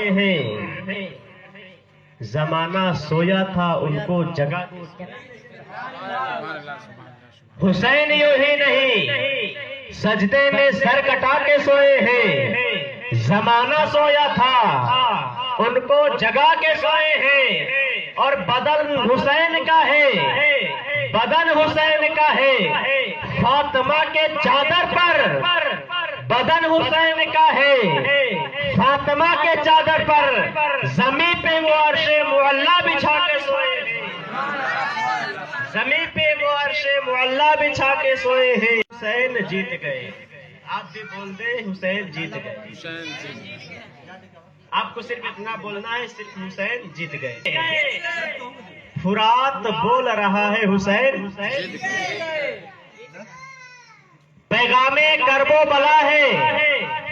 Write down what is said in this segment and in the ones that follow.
सोए हैं, जमाना सोया था उनको जगा। हुसैन यूं ही नहीं सजदे में सर कटा के सोए हैं, जमाना सोया था उनको जगा के सोए हैं। और बदन हुसैन का है, बदन हुसैन का है, फातिमा के चादर पर बदन हुसैन का है, फातिमा के चादर पर जमीन पे वो अर्शे मुअल्ला बिछा के सोए हैं, जमीन पे वो अर्शे मुअल्ला बिछा के सोए हैं। हुसैन जीत गए। आप भी बोल दे हुसैन जीत गए। आपको सिर्फ इतना बोलना है, सिर्फ हुसैन जीत गए। फुरात बोल रहा है हुसैन, पैगामे करबो बला है,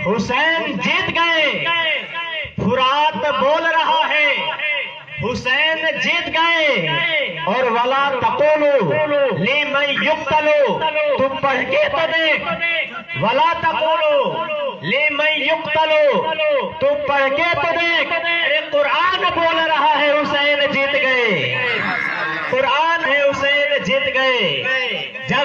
हुसैन जीत गए। फुरात बोल रहा है हुसैन जीत गए। और वला तकोलो ली मैं युक्तलो, तुम पढ़ के तो देख, वला तकोलो ली मैं युक्तलो, तुम पढ़ के तो देख। अरे कुरान बोल रहा है हुसैन जीत गए, कुरान है हुसैन जीत गए। जब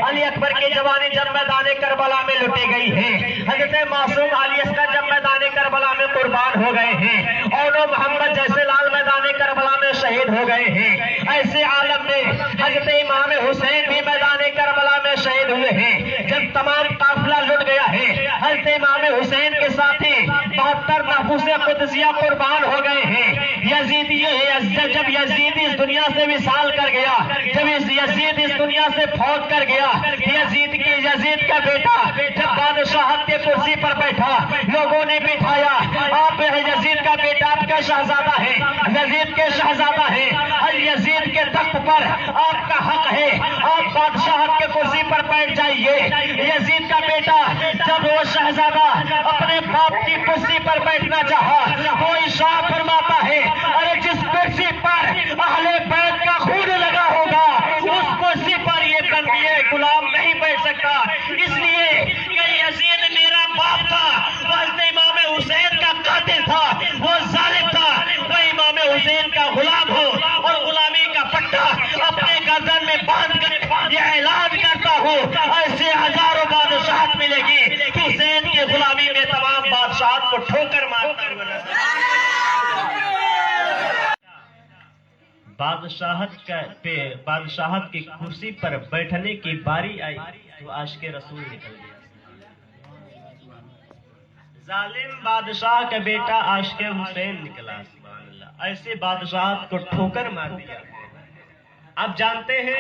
अली अकबर की जवानी जब मैदान करबला में लुटी गई है, हजरत मासूम अली असगर जब मैदान करबला में कुर्बान हो गए हैं, और मोहम्मद जैसे लाल मैदान करबला में शहीद हो गए हैं, ऐसे आलम में हजरत इमाम हुसैन भी मैदान करबला में शहीद हुए हैं। जब तमाम काफिला लुट गया है, हजरत इमाम हुसैन के साथी 72 महफूज़े कुदसिया कुर्बान हो गए हैं। जब यजीद इस दुनिया से विशाल कर गया, जब यजीद इस दुनिया से फौत कर गया, यजीद का बेटा जब बादशाहत के कुर्सी पर बैठा, लोगों ने बिठाया, आप यजीद का बेटा आपका शहजादा है, यजीद के शहजादा है, और यजीद के तख्त पर आपका हक है, आप बादशाहत के कुर्सी पर बैठ जाइए। यजीद का बेटा जब वो शहजादा अपने बाप की कुर्सी पर बैठना चाहा, वो इशारा फरमाता है, अरे जिस कुर्सी पर अहले बैत का खून लगा होगा, उस कुर्सी पर ये गुलाम नहीं बैठ सकता। इसलिए यजीद मेरा बाप था, वो इमाम हुसैन का कातिल था, वो जालिम था, वो इमाम हुसैन का गुलाम हो, और गुलामी का पट्टा अपने गर्दन में बांध कर ये ऐलान करता हूँ, ऐसे हजारों बादशाहत मिलेगी, हुसैन की गुलामी में तमाम बादशाहत को ठोकर मारता हुआ। बादशाहत की कुर्सी पर बैठने की बारी आई तो आशिक़े रसूल निकल गया। जालिम बादशाह का बेटा आशिक़े हुसैन निकला। सुभान अल्लाह, ऐसे बादशाहत को ठोकर मार दिया। आप जानते हैं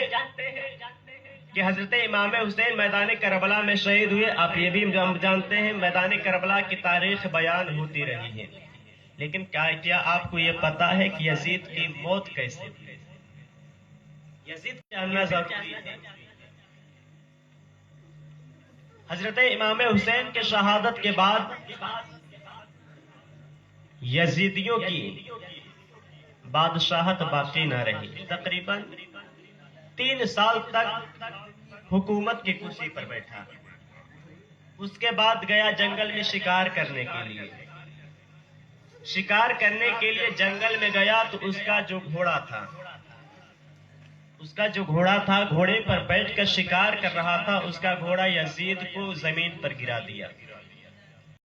कि हजरत इमाम हुसैन मैदान करबला में शहीद हुए। आप ये भी जानते हैं मैदान करबला की तारीख बयान होती रही है, लेकिन क्या आपको ये पता है कि यजीद की मौत कैसे हुई? यजीद जानना जरूरी है। हजरत इमाम हुसैन के शहादत के बाद यजीदियों की बादशाहत बाकी न रही। तकरीबन 3 साल तक हुकूमत की कुर्सी पर बैठा। उसके बाद गया जंगल में शिकार करने के लिए। शिकार करने के लिए जंगल में गया तो उसका जो घोड़ा था, घोड़े पर बैठकर शिकार कर रहा था, उसका घोड़ा यजीद को जमीन पर गिरा दिया।